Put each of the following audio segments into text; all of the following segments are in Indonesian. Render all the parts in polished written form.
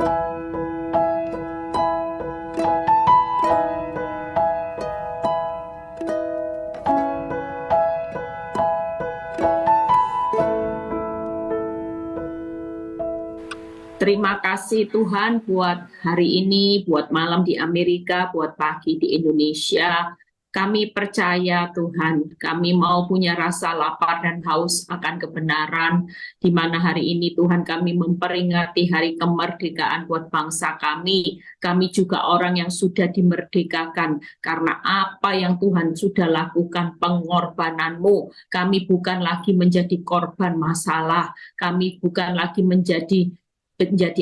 Terima kasih Tuhan buat hari ini, buat malam di Amerika, buat pagi di Indonesia. Kami percaya Tuhan, kami mau punya rasa lapar dan haus akan kebenaran, di mana hari ini Tuhan kami memperingati hari kemerdekaan buat bangsa kami. Kami juga orang yang sudah dimerdekakan karena apa yang Tuhan sudah lakukan, pengorbanan-Mu. Kami bukan lagi menjadi korban masalah, kami bukan lagi menjadi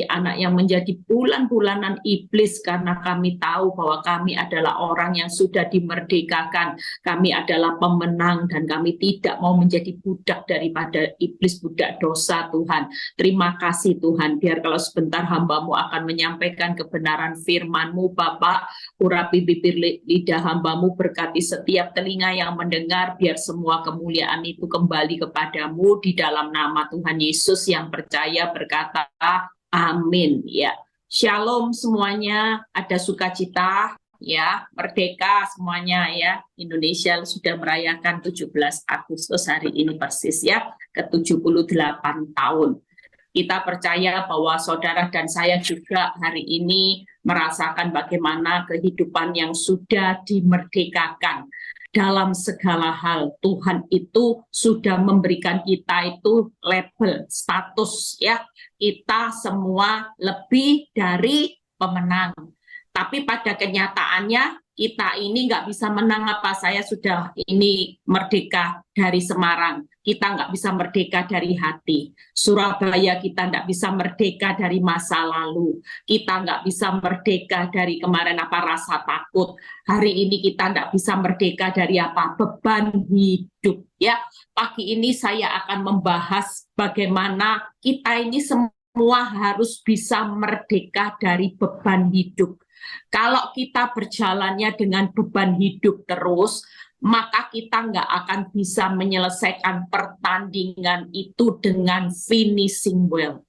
anak yang menjadi bulan-bulanan iblis, karena kami tahu bahwa kami adalah orang yang sudah dimerdekakan, kami adalah pemenang, dan kami tidak mau menjadi budak daripada iblis, budak dosa. Tuhan, terima kasih Tuhan, biar kalau sebentar hamba-Mu akan menyampaikan kebenaran firman-Mu, Bapak, urapi bibir lidah hamba-Mu, berkati setiap telinga yang mendengar, biar semua kemuliaan itu kembali kepadamu, di dalam nama Tuhan Yesus yang percaya berkata amin. Ya, shalom semuanya, ada sukacita ya, merdeka semuanya ya. Indonesia sudah merayakan 17 Agustus hari ini persis ya, ke-78 tahun. Kita percaya bahwa saudara dan saya juga hari ini merasakan bagaimana kehidupan yang sudah dimerdekakan. Dalam segala hal, Tuhan itu sudah memberikan kita itu label, status ya. Kita semua lebih dari pemenang. Tapi pada kenyataannya kita ini nggak bisa menang apa. Saya sudah ini merdeka dari Semarang. Kita nggak bisa merdeka dari hati. Surabaya kita nggak bisa merdeka dari masa lalu. Kita nggak bisa merdeka dari kemarin apa rasa takut. Hari ini kita nggak bisa merdeka dari apa beban hidup. Ya, pagi ini saya akan membahas bagaimana kita ini semua harus bisa merdeka dari beban hidup. Kalau kita berjalannya dengan beban hidup terus, maka kita nggak akan bisa menyelesaikan pertandingan itu dengan finishing well.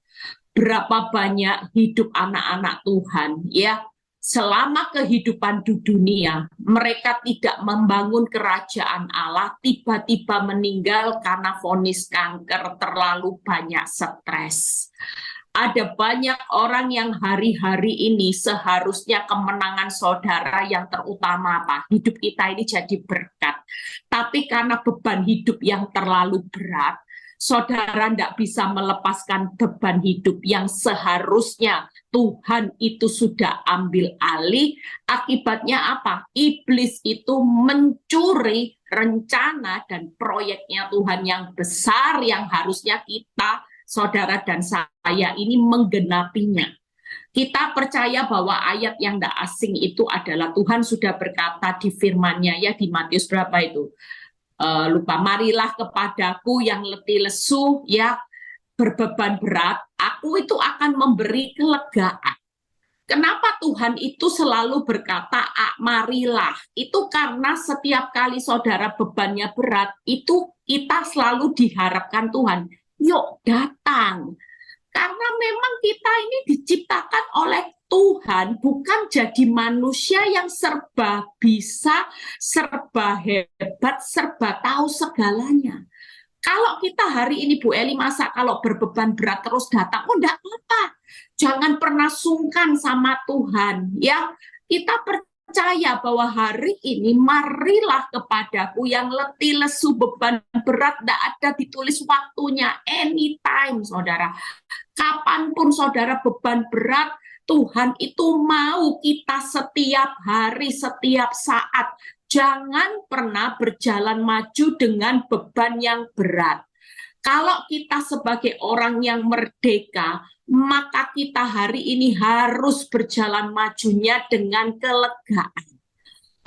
Berapa banyak hidup anak-anak Tuhan ya, selama kehidupan di dunia, mereka tidak membangun kerajaan Allah, tiba-tiba meninggal karena vonis kanker, terlalu banyak stres. Ada banyak orang yang hari-hari ini seharusnya kemenangan saudara yang terutama apa? Hidup kita ini jadi berkat. Tapi karena beban hidup yang terlalu berat, saudara tidak bisa melepaskan beban hidup yang seharusnya Tuhan itu sudah ambil alih. Akibatnya apa? Iblis itu mencuri rencana dan proyeknya Tuhan yang besar yang harusnya kita, saudara dan saya ini menggenapinya. Kita percaya bahwa ayat yang tidak asing itu adalah Tuhan sudah berkata di firman-Nya ya, di Matius berapa itu? Lupa, marilah kepadaku yang letih lesu ya, berbeban berat, aku itu akan memberi kelegaan. Kenapa Tuhan itu selalu berkata marilah? Itu karena setiap kali saudara bebannya berat, itu kita selalu diharapkan Tuhan, yuk datang. Karena memang kita ini diciptakan oleh Tuhan, bukan jadi manusia yang serba bisa, serba hebat, serba tahu segalanya. Kalau kita hari ini Bu Eli masa kalau berbeban berat terus datang, oh enggak apa-apa. Jangan pernah sungkan sama Tuhan ya. Kita percaya bahwa hari ini marilah kepadaku yang letih lesu beban berat, enggak ada ditulis waktunya, anytime saudara. Kapanpun saudara beban berat, Tuhan itu mau kita setiap hari, setiap saat. Jangan pernah berjalan maju dengan beban yang berat. Kalau kita sebagai orang yang merdeka, maka kita hari ini harus berjalan majunya dengan kelegaan.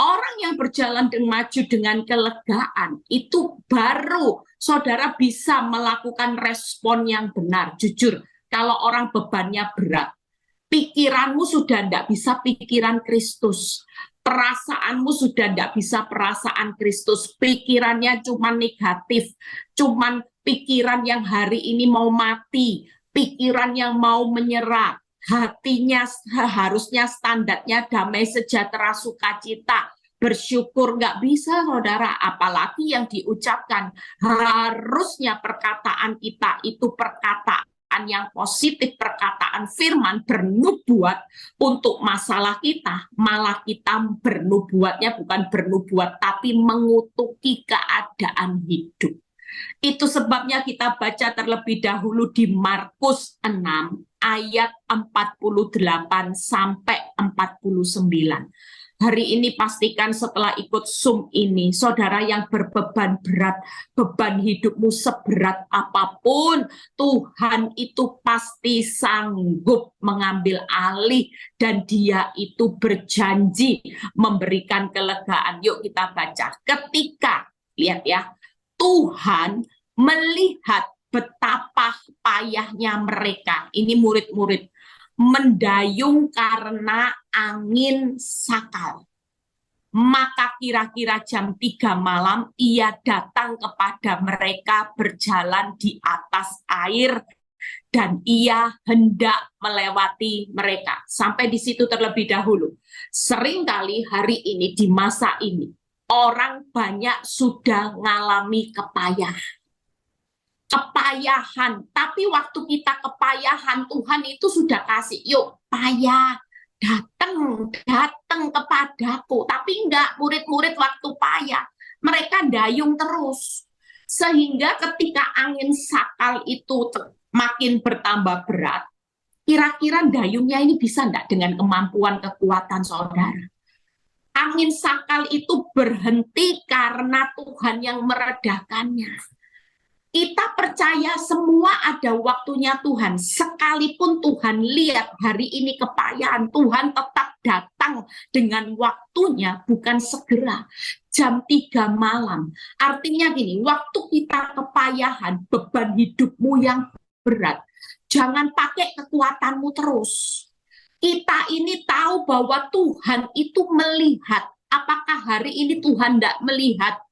Orang yang berjalan maju dengan kelegaan, itu baru saudara bisa melakukan respon yang benar. Jujur, kalau orang bebannya berat, pikiranmu sudah tidak bisa pikiran Kristus. Perasaanmu sudah tidak bisa perasaan Kristus, pikirannya cuma negatif, cuma pikiran yang hari ini mau mati, pikiran yang mau menyerah. hatinya harusnya standarnya damai, sejahtera, sukacita, bersyukur. Nggak bisa, saudara, apalagi yang diucapkan. Harusnya perkataan kita itu perkataan yang positif, perkataan firman, bernubuat untuk masalah kita. Malah kita bernubuatnya bukan bernubuat, tapi mengutuki keadaan hidup. Itu sebabnya kita baca terlebih dahulu di Markus 6 ayat 48 sampai 49. Hari ini pastikan setelah ikut Zoom ini, saudara yang berbeban berat, beban hidupmu seberat apapun, Tuhan itu pasti sanggup mengambil alih dan Dia itu berjanji memberikan kelegaan. Yuk kita baca. Ketika, lihat ya, Tuhan melihat betapa payahnya mereka, ini murid-murid, mendayung karena angin sakal. Maka kira-kira jam 3 malam ia datang kepada mereka berjalan di atas air dan ia hendak melewati mereka. Sampai di situ terlebih dahulu. Seringkali hari ini di masa ini orang banyak sudah mengalami kepayahan, tapi waktu kita kepayahan, Tuhan itu sudah kasih, yuk payah, datang kepadaku. Tapi enggak, murid-murid waktu payah, mereka dayung terus. Sehingga ketika angin sakal itu makin bertambah berat, kira-kira dayungnya ini bisa enggak dengan kemampuan kekuatan saudara? Angin sakal itu berhenti karena Tuhan yang meredakannya. Kita percaya semua ada waktunya Tuhan. Sekalipun Tuhan lihat hari ini kepayahan, Tuhan tetap datang dengan waktunya, bukan segera. Jam 3 malam. Artinya gini, waktu kita kepayahan, beban hidupmu yang berat, jangan pakai kekuatanmu terus. Kita ini tahu bahwa Tuhan itu melihat. Apakah hari ini Tuhan tidak melihat?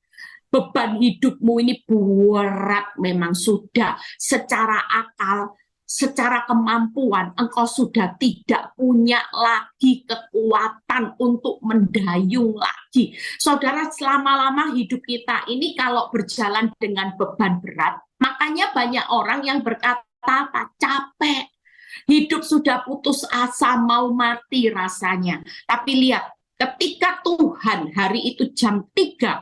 Beban hidupmu ini berat, memang sudah secara akal, secara kemampuan, engkau sudah tidak punya lagi kekuatan untuk mendayung lagi. Saudara, selama-lama hidup kita ini kalau berjalan dengan beban berat, makanya banyak orang yang berkata apa? Capek. Hidup sudah putus asa, mau mati rasanya. Tapi lihat, ketika Tuhan hari itu jam 3,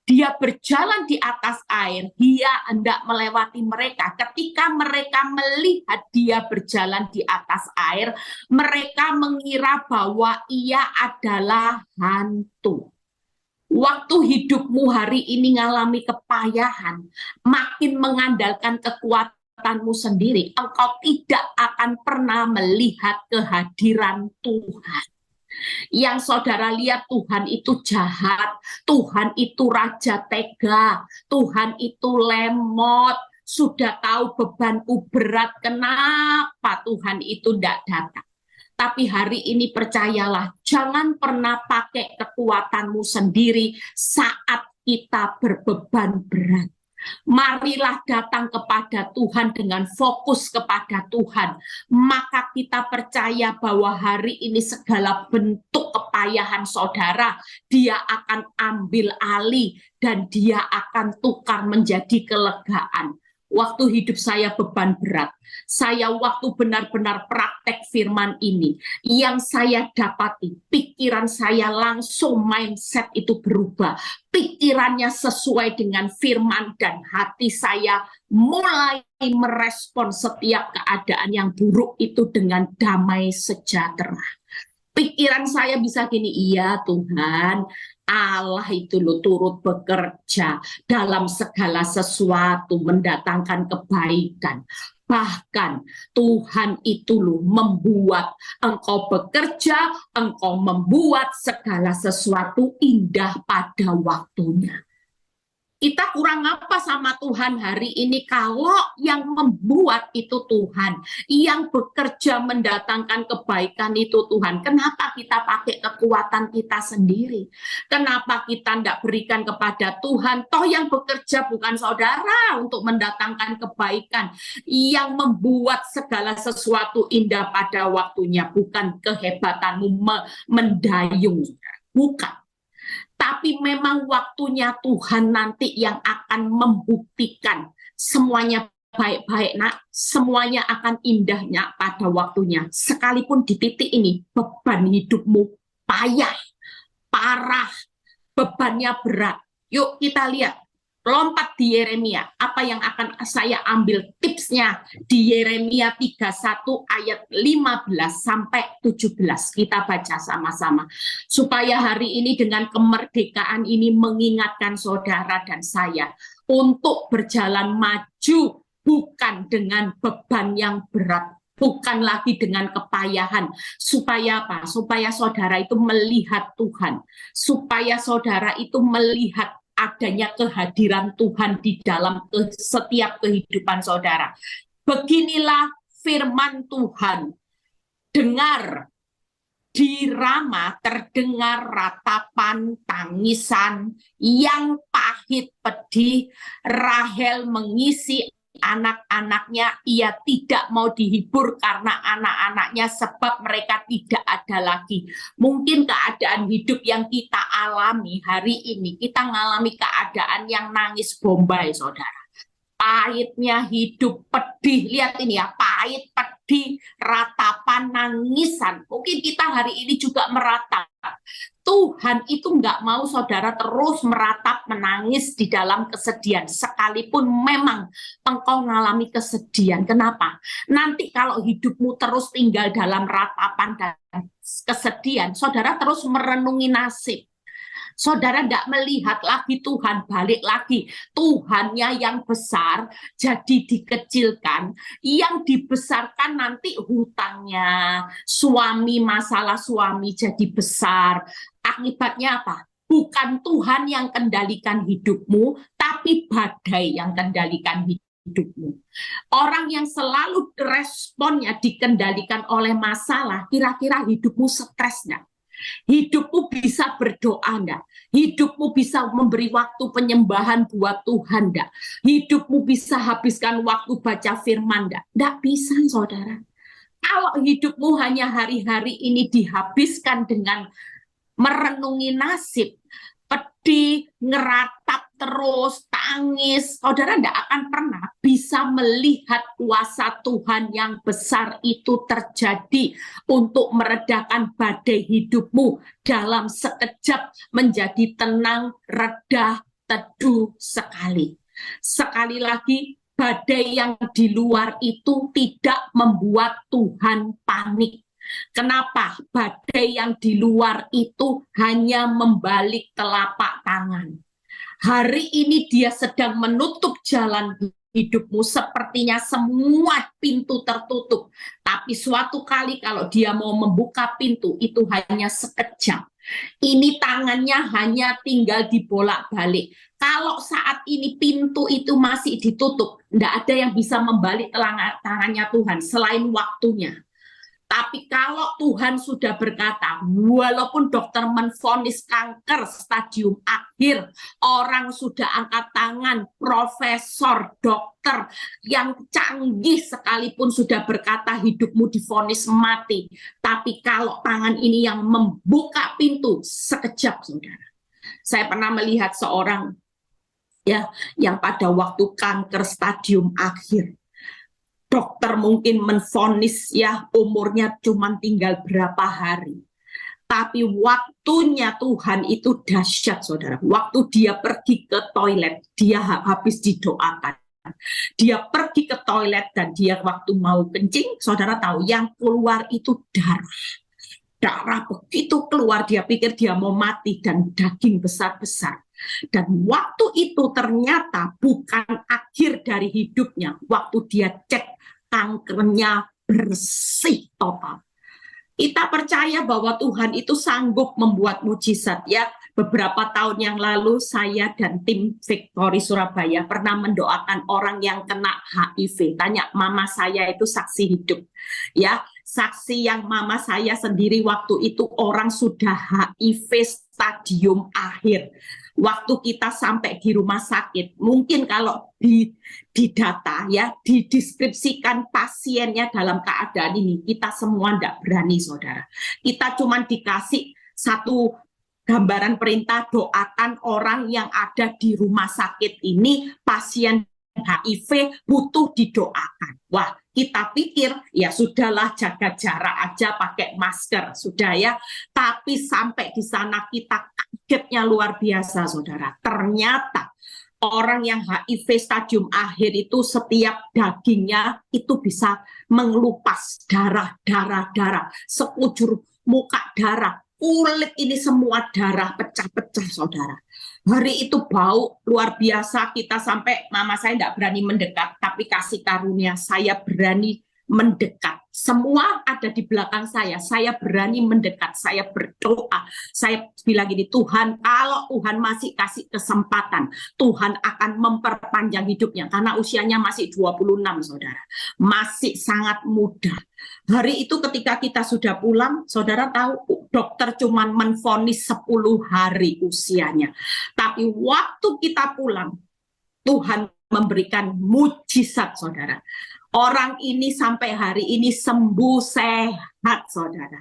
Dia berjalan di atas air, Dia hendak melewati mereka. Ketika mereka melihat Dia berjalan di atas air, mereka mengira bahwa Ia adalah hantu. Waktu hidupmu hari ini mengalami kepayahan, makin mengandalkan kekuatanmu sendiri, engkau tidak akan pernah melihat kehadiran Tuhan. Yang saudara lihat, Tuhan itu jahat, Tuhan itu raja tega, Tuhan itu lemot, sudah tahu bebanku berat, kenapa Tuhan itu tidak datang? Tapi hari ini percayalah, jangan pernah pakai kekuatanmu sendiri saat kita berbeban berat. Marilah datang kepada Tuhan dengan fokus kepada Tuhan. Maka kita percaya bahwa hari ini segala bentuk kepayahan saudara, Dia akan ambil alih dan Dia akan tukar menjadi kelegaan. Waktu hidup saya beban berat, saya waktu benar-benar praktek firman ini, yang saya dapati, pikiran saya langsung mindset itu berubah. Pikirannya sesuai dengan firman dan hati saya mulai merespon setiap keadaan yang buruk itu dengan damai sejahtera. Pikiran saya bisa gini, iya Tuhan, Allah itu lo turut bekerja dalam segala sesuatu, mendatangkan kebaikan. Bahkan Tuhan itu lo membuat engkau bekerja, engkau membuat segala sesuatu indah pada waktunya. Kita kurang apa sama Tuhan hari ini kalau yang membuat itu Tuhan, yang bekerja mendatangkan kebaikan itu Tuhan. Kenapa kita pakai kekuatan kita sendiri? Kenapa kita tidak berikan kepada Tuhan? Toh yang bekerja bukan saudara untuk mendatangkan kebaikan, yang membuat segala sesuatu indah pada waktunya, bukan kehebatanmu mendayung, bukan. Tapi memang waktunya Tuhan nanti yang akan membuktikan semuanya baik-baik, nak. Semuanya akan indahnya pada waktunya. Sekalipun di titik ini beban hidupmu payah, parah, bebannya berat. Yuk kita lihat, lompat di Yeremia. Apa yang akan saya ambil tipsnya di Yeremia 31 ayat 15 sampai 17. Kita baca sama-sama. Supaya hari ini dengan kemerdekaan ini mengingatkan saudara dan saya untuk berjalan maju bukan dengan beban yang berat, bukan lagi dengan kepayahan. Supaya apa? Supaya saudara itu melihat Tuhan, supaya saudara itu melihat adanya kehadiran Tuhan di dalam setiap kehidupan saudara. Beginilah firman Tuhan. Dengar, di Rama terdengar ratapan tangisan yang pahit pedih. Rahel mengisi anak-anaknya, ia tidak mau dihibur karena anak-anaknya, sebab mereka tidak ada lagi. Mungkin keadaan hidup yang kita alami hari ini, kita mengalami keadaan yang nangis bombay, saudara. Pahitnya hidup, pedih. Lihat ini ya, pahit, pedih, ratapan, nangisan. Mungkin kita hari ini juga meratap. Tuhan itu nggak mau saudara terus meratap, menangis di dalam kesedihan. Sekalipun memang engkau mengalami kesedihan. Kenapa? Nanti kalau hidupmu terus tinggal dalam ratapan dan kesedihan, saudara terus merenungi nasib. Saudara tidak melihat lagi Tuhan, balik lagi. Tuhannya yang besar jadi dikecilkan, yang dibesarkan nanti hutangnya, suami, masalah suami jadi besar. Akibatnya apa? Bukan Tuhan yang kendalikan hidupmu, tapi badai yang kendalikan hidupmu. Orang yang selalu responnya dikendalikan oleh masalah, kira-kira hidupmu stres nggak? Hidupmu bisa berdoa enggak? Hidupmu bisa memberi waktu penyembahan buat Tuhan enggak? Hidupmu bisa habiskan waktu baca firman enggak? Enggak bisa, saudara. Kalau hidupmu hanya hari-hari ini dihabiskan dengan merenungi nasib, pedih, ngeratap terus, tangis, saudara tidak akan pernah bisa melihat kuasa Tuhan yang besar itu terjadi untuk meredakan badai hidupmu dalam sekejap menjadi tenang, reda, teduh sekali. Sekali lagi, badai yang di luar itu tidak membuat Tuhan panik. Kenapa? Badai yang di luar itu hanya membalik telapak tangan. Hari ini dia sedang menutup jalan hidupmu, sepertinya semua pintu tertutup. Tapi suatu kali kalau dia mau membuka pintu, itu hanya sekejap. Ini tangannya hanya tinggal dibolak-balik. Kalau saat ini pintu itu masih ditutup, tidak ada yang bisa membalik tangannya Tuhan selain waktunya. Tapi kalau Tuhan sudah berkata, walaupun dokter menvonis kanker stadium akhir, orang sudah angkat tangan, profesor, dokter yang canggih sekalipun sudah berkata hidupmu divonis mati. Tapi kalau tangan ini yang membuka pintu sekejap, saudara. Saya pernah melihat seorang ya yang pada waktu kanker stadium akhir, dokter mungkin menvonis ya umurnya cuma tinggal berapa hari. Tapi waktunya Tuhan itu dahsyat, saudara. Waktu dia pergi ke toilet, dia habis didoakan. Dia pergi ke toilet dan dia waktu mau kencing, saudara tahu yang keluar itu darah. Darah begitu keluar, dia pikir dia mau mati dan daging besar-besar. Dan waktu itu ternyata bukan akhir dari hidupnya. Waktu dia cek, kankernya bersih total. Kita percaya bahwa Tuhan itu sanggup membuat mujizat ya. Beberapa tahun yang lalu saya dan tim Victory Surabaya pernah mendoakan orang yang kena HIV. Tanya mama saya itu saksi hidup. Ya, saksi yang mama saya sendiri waktu itu orang sudah HIV stadium akhir. Waktu kita sampai di rumah sakit, mungkin kalau di data ya, dideskripsikan pasiennya dalam keadaan ini, kita semua tidak berani, saudara. Kita cuma dikasih satu gambaran perintah, doakan orang yang ada di rumah sakit ini, pasien HIV butuh didoakan. Wah, kita pikir ya sudahlah, jaga jarak aja, pakai masker, sudah ya. Tapi sampai di sana kita kagetnya luar biasa, saudara. Ternyata orang yang HIV stadium akhir itu setiap dagingnya itu bisa mengelupas darah, sekujur muka darah, kulit ini semua darah pecah-pecah, saudara. Hari itu bau luar biasa, kita sampai mama saya tidak berani mendekat, tapi kasih karunia saya berani mendekat. Semua ada di belakang saya berani mendekat, saya berdoa, saya bilang gini, Tuhan, kalau Tuhan masih kasih kesempatan, Tuhan akan memperpanjang hidupnya, karena usianya masih 26, saudara, masih sangat muda. Hari itu ketika kita sudah pulang, saudara tahu, dokter cuma menvonis 10 hari usianya, tapi waktu kita pulang, Tuhan memberikan mujizat, saudara. Orang ini sampai hari ini sembuh sehat, saudara.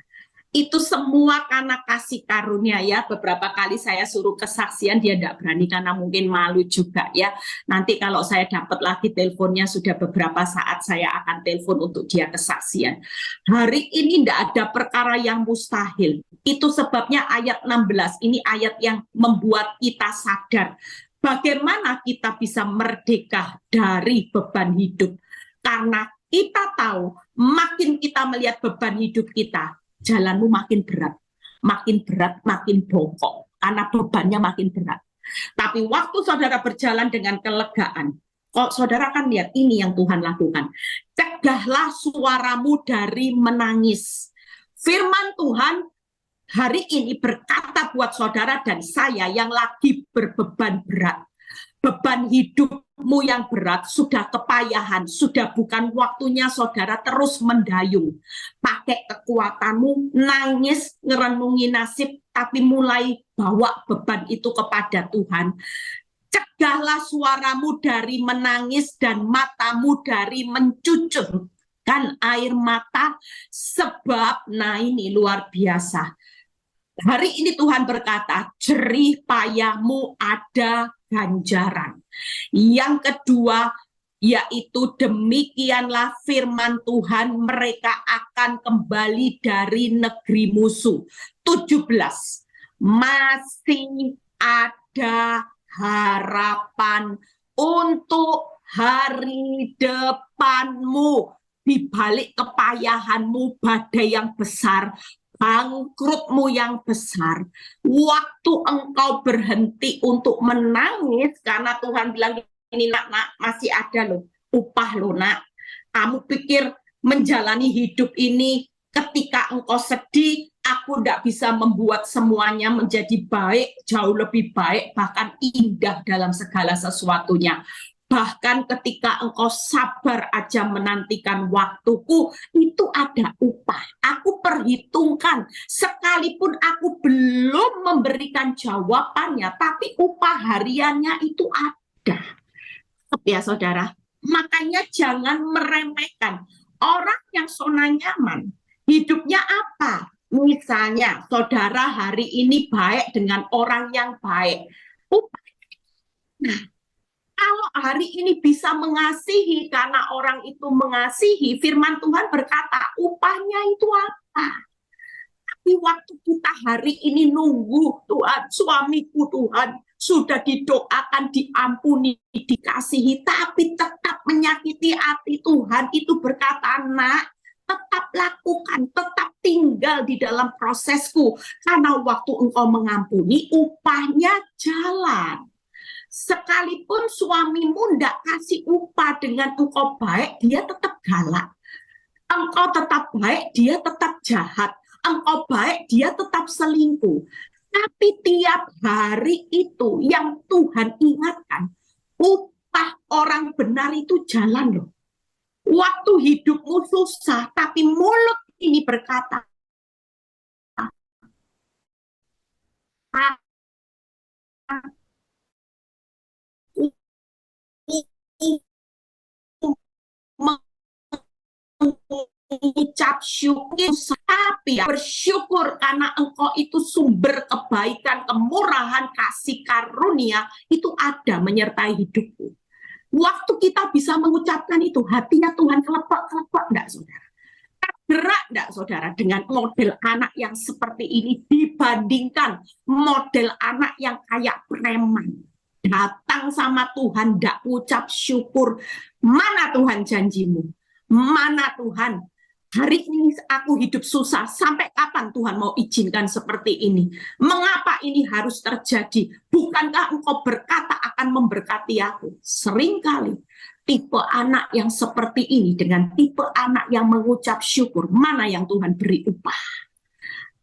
Itu semua karena kasih karunia ya. Beberapa kali saya suruh kesaksian, dia tidak berani karena mungkin malu juga ya. Nanti kalau saya dapat lagi teleponnya, sudah beberapa saat saya akan telepon untuk dia kesaksian. Hari ini tidak ada perkara yang mustahil. Itu sebabnya ayat 16, ini ayat yang membuat kita sadar bagaimana kita bisa merdeka dari beban hidup. Karena kita tahu, makin kita melihat beban hidup kita, jalanmu makin berat, makin bongkok, karena bebannya makin berat. Tapi waktu saudara berjalan dengan kelegaan, kok saudara kan lihat ini yang Tuhan lakukan. Cegahlah suaramu dari menangis. Firman Tuhan hari ini berkata buat saudara dan saya yang lagi berbeban berat. Beban hidupmu yang berat, sudah kepayahan, sudah bukan waktunya saudara terus mendayung. Pakai kekuatanmu, nangis, ngerenungi nasib, tapi mulai bawa beban itu kepada Tuhan. Cegahlah suaramu dari menangis dan matamu dari mencucurkan air mata, sebab, nah ini luar biasa. Hari ini Tuhan berkata, jerih payahmu ada ganjaran. Yang kedua, yaitu demikianlah firman Tuhan, mereka akan kembali dari negeri musuh. 17, masih ada harapan untuk hari depanmu. Di balik kepayahanmu, badai yang besar, bangkrutmu yang besar, waktu engkau berhenti untuk menangis karena Tuhan bilang ini nak masih ada loh upah lo nak. Kamu pikir menjalani hidup ini ketika engkau sedih, aku tidak bisa membuat semuanya menjadi baik, jauh lebih baik, bahkan indah dalam segala sesuatunya. Bahkan ketika engkau sabar aja menantikan waktuku, itu ada upah. Aku perhitungkan, sekalipun aku belum memberikan jawabannya, tapi upah hariannya itu ada. Ya saudara, makanya jangan meremehkan. Orang yang zona nyaman, hidupnya apa? Misalnya, saudara hari ini baik dengan orang yang baik. Nah, kalau hari ini bisa mengasihi karena orang itu mengasihi, firman Tuhan berkata, upahnya itu apa? Tapi waktu kita hari ini nunggu Tuhan, suamiku Tuhan, sudah didoakan, diampuni, dikasihi, tapi tetap menyakiti hati Tuhan, itu berkata, nak, tetap lakukan, tetap tinggal di dalam prosesku, karena waktu engkau mengampuni, upahnya jalan. Sekalipun suamimu tidak kasih upah dengan engkau baik, dia tetap galak. Engkau tetap baik, dia tetap jahat. Engkau baik, dia tetap selingkuh. Tapi tiap hari itu yang Tuhan ingatkan, upah orang benar itu jalan loh. Waktu hidupmu susah, tapi mulut ini berkata, mengucap syukur, tapi bersyukur karena engkau itu sumber kebaikan, kemurahan, kasih karunia itu ada menyertai hidupku. Waktu kita bisa mengucapkan itu, hatinya Tuhan kelepek-kelepek enggak, saudara? Gerak enggak, saudara, dengan model anak yang seperti ini dibandingkan model anak yang kayak preman. Datang sama Tuhan, enggak ucap syukur. Mana Tuhan janjimu? Mana Tuhan? Hari ini aku hidup susah, sampai kapan Tuhan mau izinkan seperti ini? Mengapa ini harus terjadi? Bukankah engkau berkata akan memberkati aku? Seringkali tipe anak yang seperti ini dengan tipe anak yang mengucap syukur, mana yang Tuhan beri upah?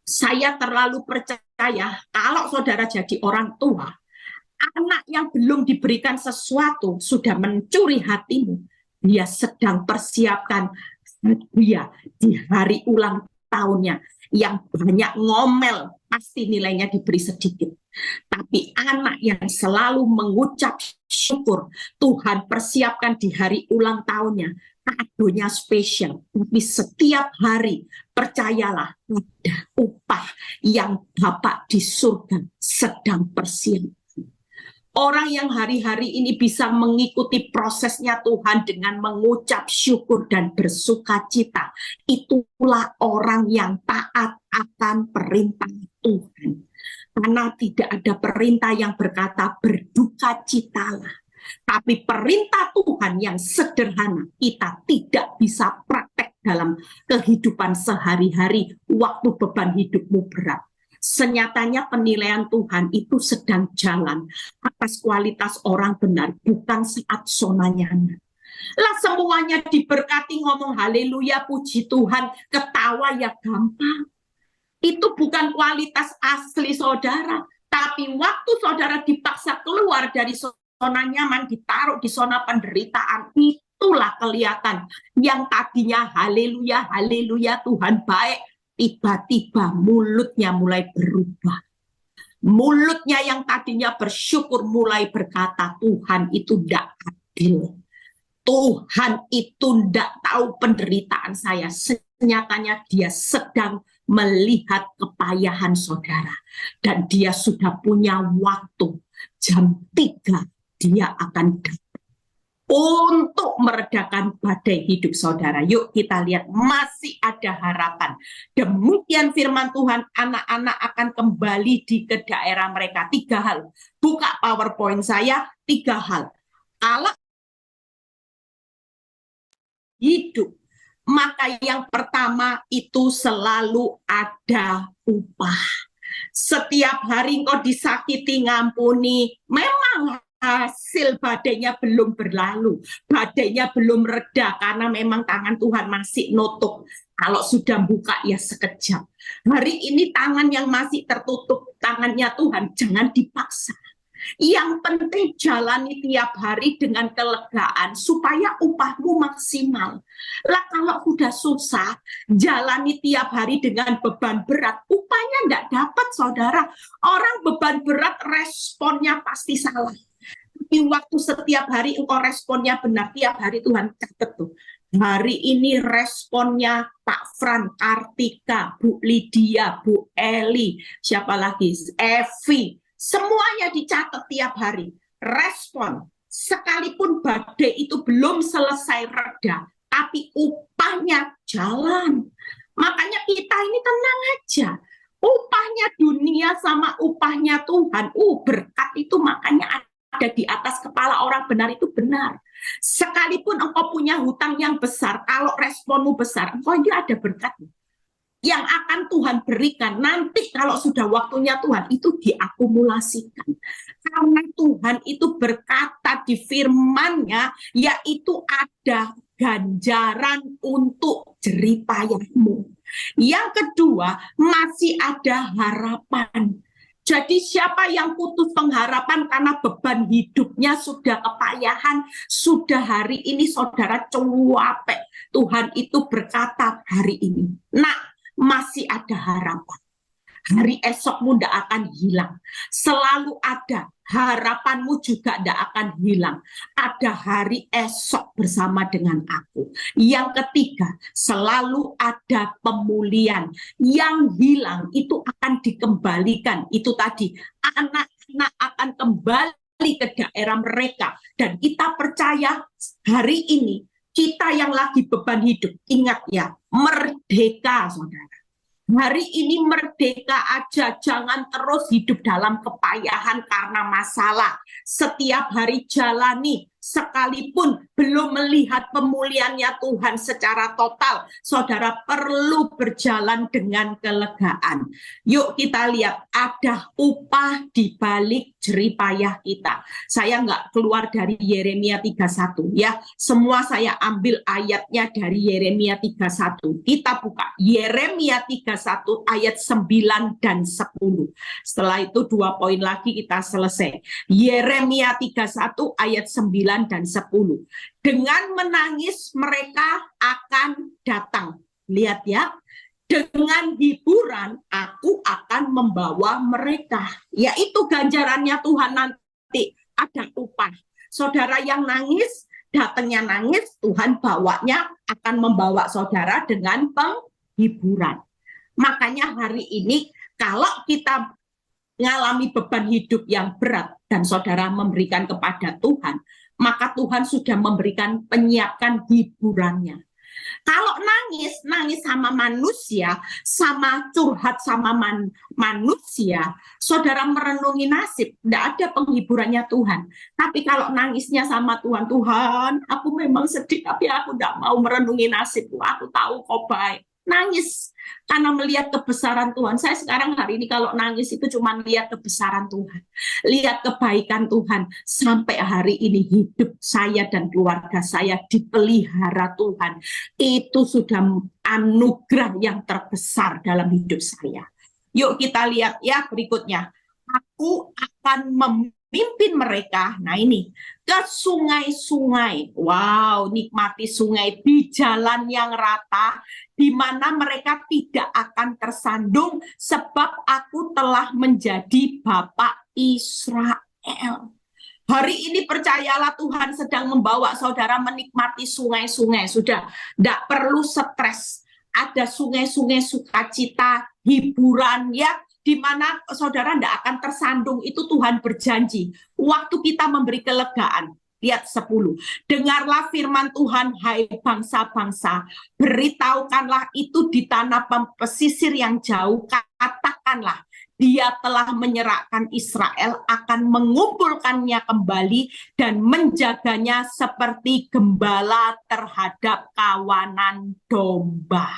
Saya terlalu percaya kalau saudara jadi orang tua, anak yang belum diberikan sesuatu sudah mencuri hatimu, dia sedang persiapkan dia di hari ulang tahunnya yang banyak ngomel, pasti nilainya diberi sedikit. Tapi anak yang selalu mengucap syukur, Tuhan persiapkan di hari ulang tahunnya, kadonya spesial. Tapi setiap hari, percayalah, ada upah yang Bapa di surga sedang persiapkan. Orang yang hari-hari ini bisa mengikuti prosesnya Tuhan dengan mengucap syukur dan bersuka cita, itulah orang yang taat akan perintah Tuhan. Karena tidak ada perintah yang berkata berduka citalah. Tapi perintah Tuhan yang sederhana kita tidak bisa praktek dalam kehidupan sehari-hari waktu beban hidupmu berat. Senyatanya penilaian Tuhan itu sedang jalan atas kualitas orang benar, bukan saat sonanya. Lah semuanya diberkati, ngomong haleluya, puji Tuhan, ketawa ya gampang. Itu bukan kualitas asli saudara. Tapi waktu saudara dipaksa keluar dari zona nyaman, ditaruh di zona penderitaan, itulah kelihatan. Yang tadinya haleluya, haleluya, Tuhan baik, tiba-tiba mulutnya mulai berubah. Mulutnya yang tadinya bersyukur mulai berkata, Tuhan itu tidak adil. Tuhan itu tidak tahu penderitaan saya. Senyatanya dia sedang melihat kepayahan saudara. Dan dia sudah punya waktu. Jam 3 dia akan datang untuk meredakan badai hidup saudara. Yuk kita lihat, masih ada harapan. Demikian firman Tuhan, anak-anak akan kembali ke daerah mereka. 3 hal. Buka PowerPoint saya, 3 hal. Kalau hidup, maka yang pertama itu selalu ada upah. Setiap hari engkau disakiti, ngampuni, memang hasil badainya belum berlalu, badainya belum reda karena memang tangan Tuhan masih nutup. Kalau sudah buka ya sekejap. Hari ini tangan yang masih tertutup, tangannya Tuhan, jangan dipaksa. Yang penting jalani tiap hari dengan kelegaan supaya upahmu maksimal. Lah kalau sudah susah, jalani tiap hari dengan beban berat, upahnya enggak dapat saudara. Orang beban berat responnya pasti salah. Tapi waktu setiap hari engkau responnya benar, tiap hari Tuhan catat tuh. Hari ini responnya Pak Fran, Kartika, Bu Lydia, Bu Eli, siapa lagi, Evi, semuanya dicatat tiap hari. Respon, sekalipun badai itu belum selesai reda, tapi upahnya jalan. Makanya kita ini tenang aja. Upahnya dunia sama upahnya Tuhan. Berkat itu makanya ada di atas kepala orang benar itu benar. Sekalipun engkau punya hutang yang besar, kalau responmu besar, engkau ini ada berkat yang akan Tuhan berikan. Nanti kalau sudah waktunya Tuhan, itu diakumulasikan. Karena Tuhan itu berkata di firman-Nya, yaitu ada ganjaran untuk jerih payahmu. Yang kedua, masih ada harapan. Jadi siapa yang putus pengharapan karena beban hidupnya sudah kepayahan, sudah hari ini saudara capek, Tuhan itu berkata hari ini, nak, masih ada harapan. Hari esokmu tidak akan hilang. Selalu ada. Harapanmu juga tidak akan hilang. Ada hari esok bersama dengan aku. Yang ketiga, selalu ada pemulihan. Yang hilang itu akan dikembalikan. Itu tadi, anak-anak akan kembali ke daerah mereka. Dan kita percaya hari ini, kita yang lagi beban hidup, ingat ya, merdeka, saudara. Hari ini merdeka aja, jangan terus hidup dalam kepayahan karena masalah. Setiap hari jalani, sekalipun belum melihat pemulihannya Tuhan secara total, saudara perlu berjalan dengan kelegaan. Yuk kita lihat, ada upah di balik jerih payah kita. Saya nggak keluar dari Yeremia 31 ya, semua saya ambil ayatnya dari Yeremia 31. Kita buka Yeremia 31 ayat 9 dan 10. Setelah itu 2 poin lagi kita selesai. Yeremia 31 ayat 9 dan 10. Dengan menangis mereka akan datang. Lihat ya. Dengan hiburan aku akan membawa mereka. Yaitu ganjarannya Tuhan nanti. Ada upah. Saudara yang nangis, datangnya nangis, Tuhan bawanya akan membawa saudara dengan penghiburan. Makanya hari ini kalau kita mengalami beban hidup yang berat dan saudara memberikan kepada Tuhan, maka Tuhan sudah memberikan penyiapkan hiburannya. Kalau nangis sama manusia, sama curhat sama manusia, saudara merenungi nasib, tidak ada penghiburannya Tuhan. Tapi kalau nangisnya sama Tuhan, Tuhan, aku memang sedih, tapi aku tidak mau merenungi nasibku, aku tahu kau baik. Nangis karena melihat kebesaran Tuhan. Saya sekarang hari ini kalau nangis itu cuma lihat kebesaran Tuhan, lihat kebaikan Tuhan. Sampai hari ini hidup saya dan keluarga saya dipelihara Tuhan. Itu sudah anugerah yang terbesar dalam hidup saya. Yuk kita lihat ya berikutnya. Aku akan memimpin mereka, nah ini, ke sungai-sungai. Wow, nikmati sungai di jalan yang rata, di mana mereka tidak akan tersandung, sebab aku telah menjadi Bapa Israel. Hari ini percayalah Tuhan sedang membawa saudara menikmati sungai-sungai. Sudah, tidak perlu stres. Ada sungai-sungai sukacita, hiburan ya, di mana saudara tidak akan tersandung. Itu Tuhan berjanji. Waktu kita memberi kelegaan, lihat 10. Dengarlah firman Tuhan, hai bangsa-bangsa. Beritahukanlah itu di tanah pesisir yang jauh. Katakanlah, dia telah menyerahkan Israel, akan mengumpulkannya kembali dan menjaganya seperti gembala terhadap kawanan domba.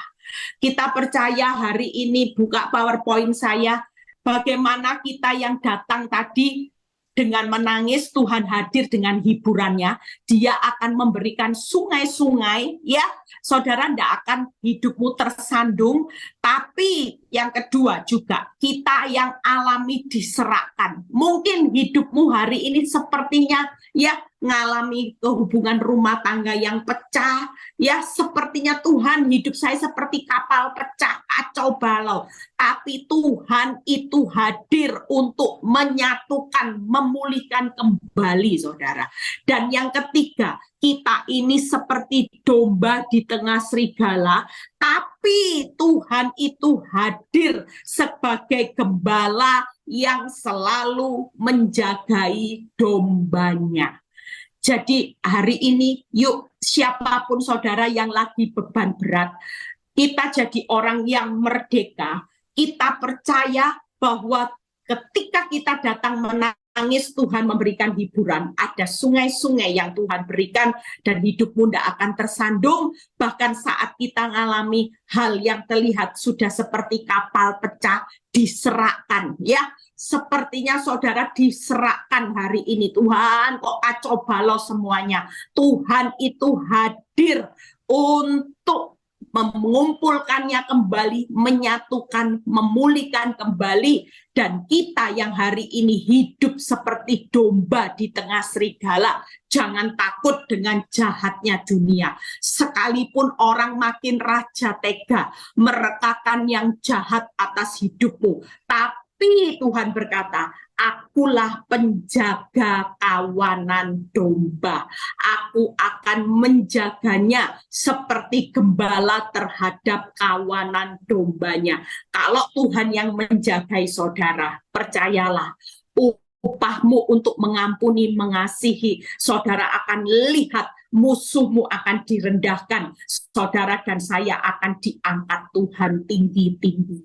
Kita percaya hari ini, buka PowerPoint saya, bagaimana kita yang datang tadi dengan menangis, Tuhan hadir dengan hiburannya. Dia akan memberikan sungai-sungai, ya, saudara tidak akan hidupmu tersandung. Tapi yang kedua juga, kita yang alami diserahkan. Mungkin hidupmu hari ini sepertinya ya mengalami hubungan rumah tangga yang pecah, ya sepertinya Tuhan hidup saya seperti kapal pecah, kacau balau. Tapi Tuhan itu hadir untuk menyatukan, memulihkan kembali saudara. Dan yang ketiga, kita ini seperti domba di tengah serigala, tapi Tuhan itu hadir sebagai gembala yang selalu menjagai dombanya. Jadi hari ini yuk siapapun saudara yang lagi beban berat, kita jadi orang yang merdeka. Kita percaya bahwa ketika kita datang menangis, Tuhan memberikan hiburan. Ada sungai-sungai yang Tuhan berikan dan hidupmu tidak akan tersandung. Bahkan saat kita mengalami hal yang terlihat sudah seperti kapal pecah, diserahkan ya. Sepertinya saudara diserahkan hari ini. Tuhan kok kacau balau semuanya. Tuhan itu hadir untuk mengumpulkannya kembali, menyatukan, memulihkan kembali. Dan kita yang hari ini hidup seperti domba di tengah serigala, jangan takut dengan jahatnya dunia. Sekalipun orang makin raja tega, merekakan yang jahat atas hidupmu, tapi Tuhan berkata, akulah penjaga kawanan domba. Aku akan menjaganya seperti gembala terhadap kawanan dombanya. Kalau Tuhan yang menjagai saudara, percayalah, upahmu untuk mengampuni, mengasihi, saudara akan lihat musuhmu akan direndahkan. Saudara dan saya akan diangkat Tuhan tinggi-tinggi.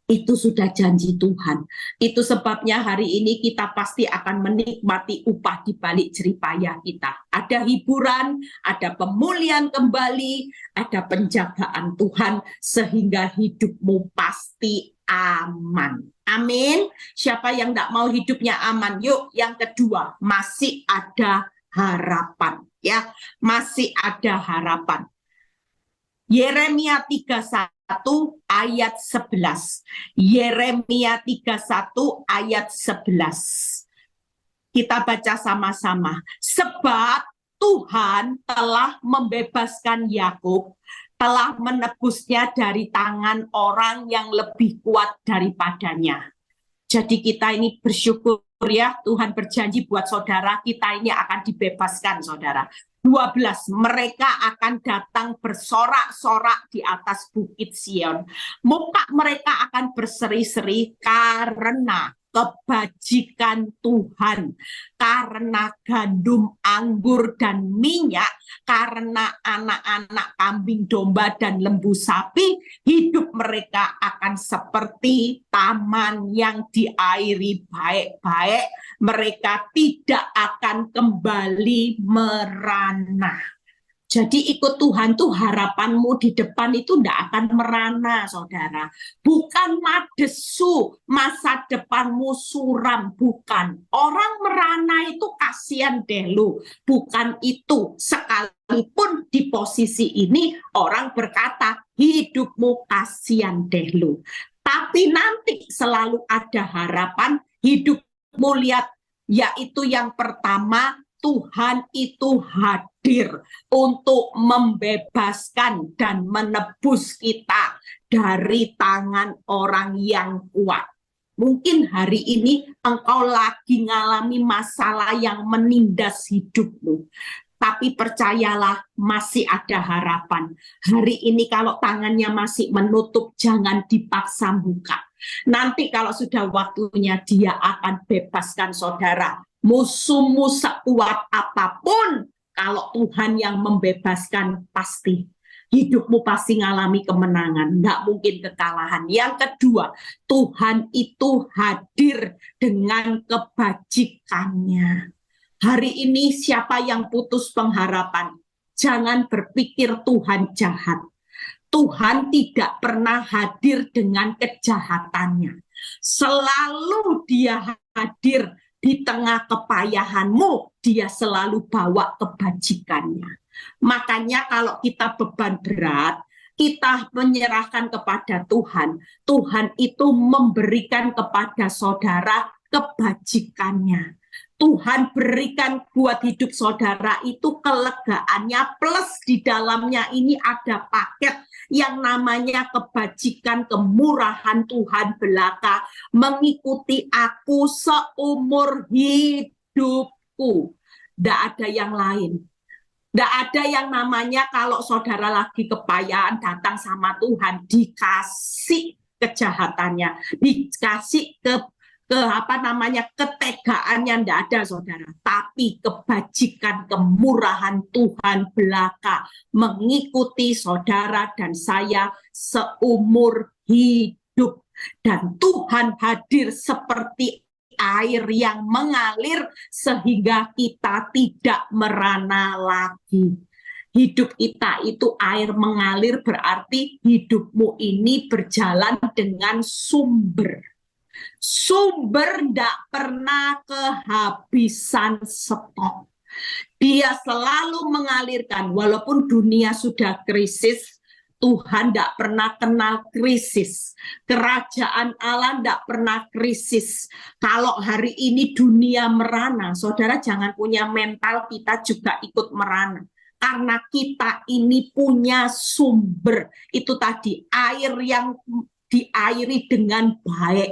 Itu sudah janji Tuhan. Itu sebabnya hari ini kita pasti akan menikmati upah di balik jeripayah kita. Ada hiburan, ada pemulihan kembali, ada penjagaan Tuhan, sehingga hidupmu pasti aman. Amin. Siapa yang tidak mau hidupnya aman? Yuk, yang kedua, masih ada harapan. Ya, masih ada harapan. Yeremia 31 ayat 11. Yeremia 31 ayat 11. Kita baca sama-sama. Sebab Tuhan telah membebaskan Yakub, telah menebusnya dari tangan orang yang lebih kuat daripadanya. Jadi kita ini bersyukur ya, Tuhan berjanji buat saudara, kita ini akan dibebaskan saudara. 12, mereka akan datang bersorak-sorak di atas bukit Sion. Muka mereka akan berseri-seri karena kebajikan Tuhan, karena gandum, anggur, dan minyak, karena anak-anak kambing domba dan lembu sapi, hidup mereka akan seperti taman yang diairi baik-baik, mereka tidak akan kembali merana. Jadi ikut Tuhan tuh harapanmu di depan itu tidak akan merana, saudara. Bukan madesu, masa depanmu suram, bukan. Orang merana itu kasihan deh lu. Bukan itu. Sekalipun di posisi ini orang berkata, hidupmu kasihan deh lu. Tapi nanti selalu ada harapan, hidupmu lihat, yaitu yang pertama, Tuhan itu hadir untuk membebaskan dan menebus kita dari tangan orang yang kuat. Mungkin hari ini engkau lagi ngalami masalah yang menindas hidupmu. Tapi percayalah, masih ada harapan. Hari ini kalau tangannya masih menutup, jangan dipaksa buka. Nanti kalau sudah waktunya, dia akan bebaskan saudara. Musuhmu sekuat apapun, kalau Tuhan yang membebaskan, pasti hidupmu pasti ngalami kemenangan, nggak mungkin kekalahan. Yang kedua, Tuhan itu hadir dengan kebajikannya. Hari ini siapa yang putus pengharapan, jangan berpikir Tuhan jahat. Tuhan tidak pernah hadir dengan kejahatannya. Selalu dia hadir di tengah kepayahanmu, dia selalu bawa kebajikannya. Makanya kalau kita beban berat, kita menyerahkan kepada Tuhan. Tuhan itu memberikan kepada saudara kebajikannya. Tuhan berikan buat hidup saudara itu kelegaannya, plus di dalamnya ini ada paket yang namanya kebajikan, kemurahan Tuhan belaka mengikuti aku seumur hidupku. Tidak ada yang lain. Tidak ada yang namanya kalau saudara lagi kepayahan datang sama Tuhan, dikasih kejahatannya, dikasih ketegaannya, tidak ada saudara, tapi kebajikan, kemurahan Tuhan belaka mengikuti saudara dan saya seumur hidup. Dan Tuhan hadir seperti air yang mengalir sehingga kita tidak merana lagi. Hidup kita itu air mengalir, berarti hidupmu ini berjalan dengan sumber. Sumber tidak pernah kehabisan stok. Dia selalu mengalirkan, walaupun dunia sudah krisis, Tuhan tidak pernah kenal krisis. Kerajaan Allah tidak pernah krisis. Kalau hari ini dunia merana, saudara jangan punya mental kita juga ikut merana. Karena kita ini punya sumber. Itu tadi, air yang diairi dengan baik.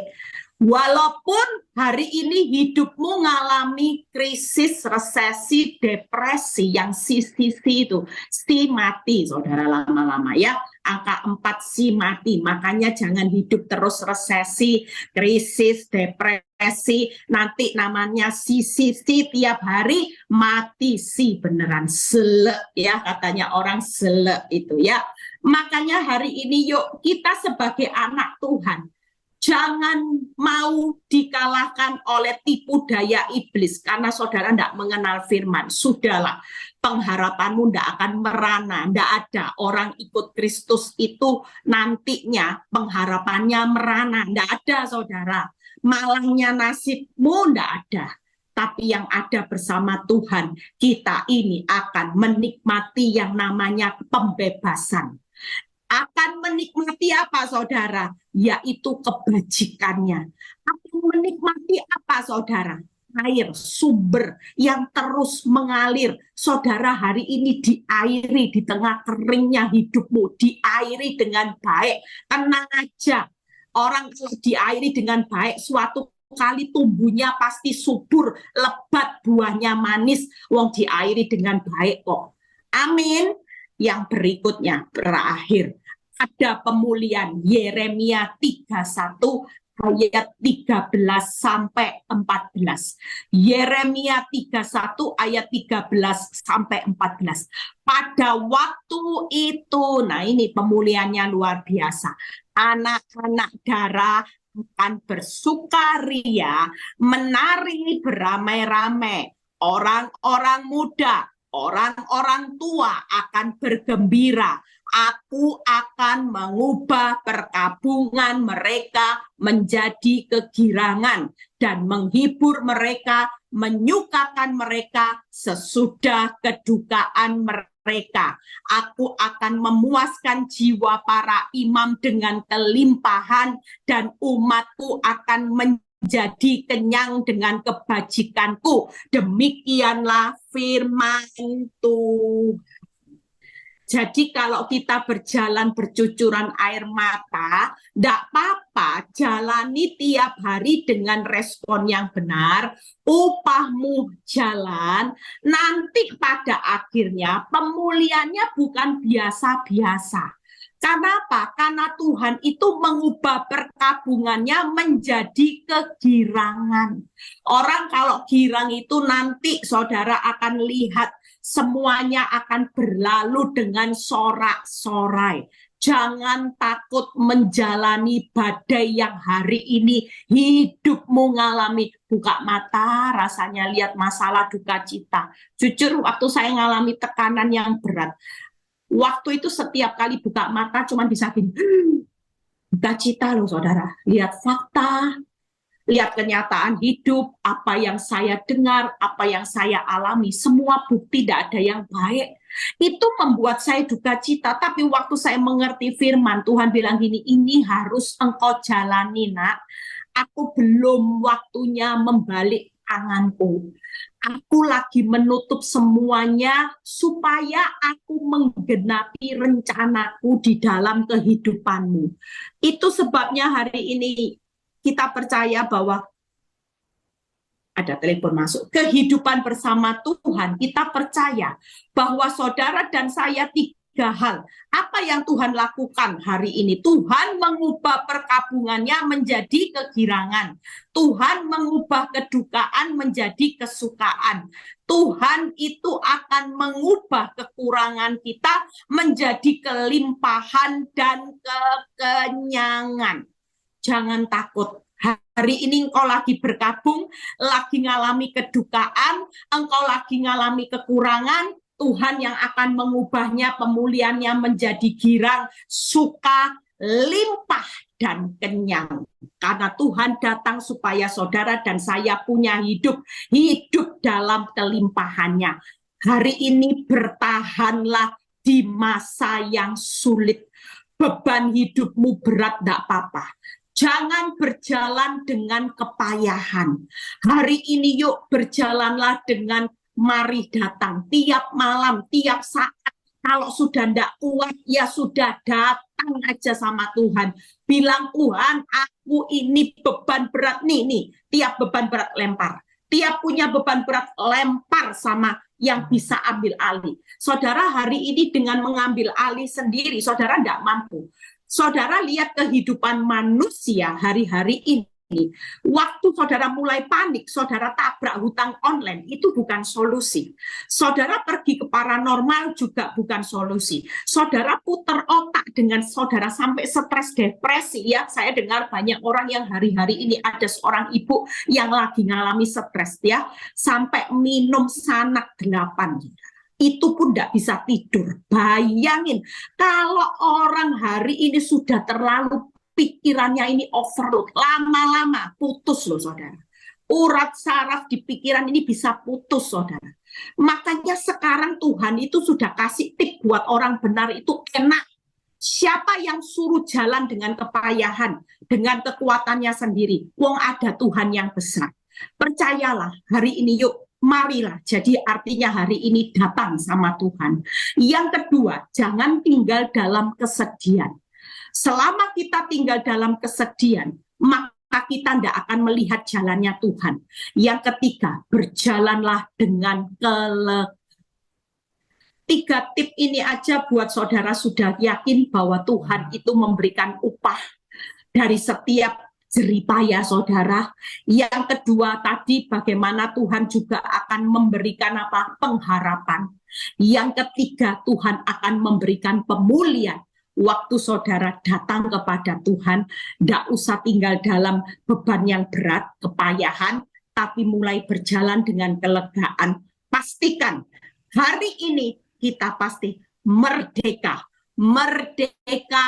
Walaupun hari ini hidupmu mengalami krisis, resesi, depresi, yang si itu, si mati, saudara lama-lama ya, angka 4 si mati, makanya jangan hidup terus resesi, krisis, depresi, nanti namanya si tiap hari mati si beneran, selek ya, katanya orang selek itu ya. Makanya hari ini yuk kita sebagai anak Tuhan, jangan mau dikalahkan oleh tipu daya iblis karena saudara tidak mengenal firman. Sudahlah, pengharapanmu tidak akan merana, tidak ada. Orang ikut Kristus itu nantinya pengharapannya merana, tidak ada saudara. Malangnya nasibmu tidak ada. Tapi yang ada bersama Tuhan, kita ini akan menikmati yang namanya pembebasan. Akan menikmati apa saudara? Yaitu kebajikannya. Akan menikmati apa saudara? Air, sumber yang terus mengalir. Saudara hari ini diairi di tengah keringnya hidupmu. Diairi dengan baik. Tenang aja. Orang kalau diairi dengan baik, suatu kali tumbuhnya pasti subur, lebat, buahnya manis. Wong diairi dengan baik kok. Amin. Yang berikutnya berakhir. Ada pemulihan Yeremia 31 ayat 13 sampai 14. Yeremia 31 ayat 13 sampai 14. Pada waktu itu, nah ini pemulihannya luar biasa. Anak-anak darah akan bersukaria, menari beramai-ramai. Orang-orang muda, orang-orang tua akan bergembira. Aku akan mengubah perkabungan mereka menjadi kegirangan dan menghibur mereka, menyukakan mereka sesudah kedukaan mereka. Aku akan memuaskan jiwa para imam dengan kelimpahan dan umatku akan menjadi kenyang dengan kebajikanku. Demikianlah firman Tuhan. Jadi kalau kita berjalan bercucuran air mata, tidak apa-apa, jalani tiap hari dengan respon yang benar, upahmu jalan, nanti pada akhirnya pemulihannya bukan biasa-biasa. Karena apa? Karena Tuhan itu mengubah perkabungannya menjadi kegirangan. Orang kalau girang itu nanti saudara akan lihat semuanya akan berlalu dengan sorak-sorai. Jangan takut menjalani badai yang hari ini hidupmu ngalami. Buka mata, rasanya lihat masalah duka cita. Jujur, waktu saya ngalami tekanan yang berat, waktu itu setiap kali buka mata cuma bisa gini, duka cita loh saudara. Lihat fakta, lihat kenyataan hidup, apa yang saya dengar, apa yang saya alami, semua bukti tidak ada yang baik. Itu membuat saya duka cita, tapi waktu saya mengerti firman, Tuhan bilang gini, ini harus engkau jalani nak, aku belum waktunya membalik tanganku. Aku lagi menutup semuanya supaya aku menggenapi rencanaku di dalam kehidupanmu. Itu sebabnya hari ini kita percaya bahwa ada telepon masuk. Kehidupan bersama Tuhan, kita percaya bahwa saudara dan saya tiga hal. Apa yang Tuhan lakukan hari ini? Tuhan mengubah perkabungannya menjadi kegirangan. Tuhan mengubah kedukaan menjadi kesukaan. Tuhan itu akan mengubah kekurangan kita menjadi kelimpahan dan kekenyangan. Jangan takut. Hari ini engkau lagi berkabung, lagi ngalami kedukaan, engkau lagi ngalami kekurangan, Tuhan yang akan mengubahnya, pemulihannya menjadi girang, suka, limpah, dan kenyang. Karena Tuhan datang supaya saudara dan saya punya hidup dalam kelimpahannya. Hari ini bertahanlah, di masa yang sulit. Beban hidupmu berat, tidak apa-apa. Jangan berjalan dengan kepayahan. Hari ini yuk berjalanlah dengan mari datang. Tiap malam, tiap saat. Kalau sudah tidak kuat, ya sudah datang aja sama Tuhan. Bilang, Tuhan, aku ini beban berat nih. Tiap beban berat lempar. Tiap punya beban berat lempar sama yang bisa ambil alih. Saudara hari ini dengan mengambil alih sendiri, saudara tidak mampu. Saudara lihat kehidupan manusia hari-hari ini. Waktu saudara mulai panik, saudara tabrak hutang online, itu bukan solusi. Saudara pergi ke paranormal juga bukan solusi. Saudara putar otak dengan saudara sampai stres depresi. Ya, saya dengar banyak orang yang hari-hari ini ada seorang ibu yang lagi ngalami stres ya, sampai minum sanak 8. Itu pun tidak bisa tidur. Bayangin kalau orang hari ini sudah terlalu pikirannya ini overload, lama-lama putus loh saudara. Urat saraf di pikiran ini bisa putus saudara. Makanya sekarang Tuhan itu sudah kasih tip buat orang benar itu enak. Siapa yang suruh jalan dengan kepayahan, dengan kekuatannya sendiri, wong ada Tuhan yang besar. Percayalah hari ini yuk, marilah. Jadi artinya hari ini datang sama Tuhan. Yang kedua, jangan tinggal dalam kesedihan. Selama kita tinggal dalam kesedihan, maka kita tidak akan melihat jalannya Tuhan. Yang ketiga, berjalanlah dengan kelegaan. 3 tip ini aja buat saudara sudah yakin bahwa Tuhan itu memberikan upah dari setiap jeripaya saudara. Yang kedua tadi bagaimana Tuhan juga akan memberikan pengharapan. Yang ketiga Tuhan akan memberikan pemulihan. Waktu saudara datang kepada Tuhan, tidak usah tinggal dalam beban yang berat, kepayahan, tapi mulai berjalan dengan kelegaan. Pastikan hari ini kita pasti merdeka, merdeka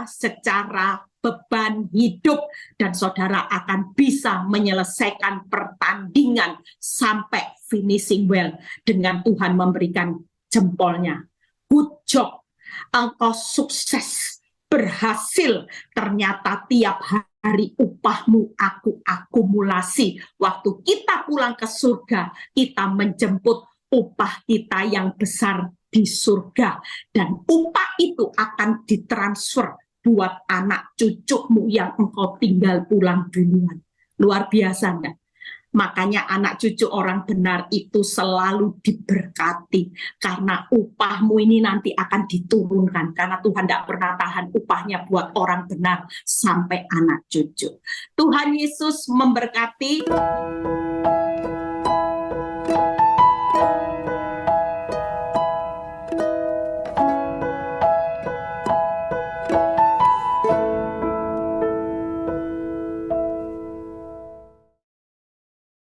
secara beban hidup, dan saudara akan bisa menyelesaikan pertandingan sampai finishing well dengan Tuhan memberikan jempolnya. Good job. Engkau sukses, berhasil. Ternyata tiap hari upahmu aku akumulasi. Waktu kita pulang ke surga, kita menjemput upah kita yang besar di surga. Dan upah itu akan ditransfer buat anak cucumu yang engkau tinggal pulang duluan. Luar biasa enggak? Makanya anak cucu orang benar itu selalu diberkati. Karena upahmu ini nanti akan diturunkan. Karena Tuhan tidak pernah tahan upahnya buat orang benar sampai anak cucu. Tuhan Yesus memberkati.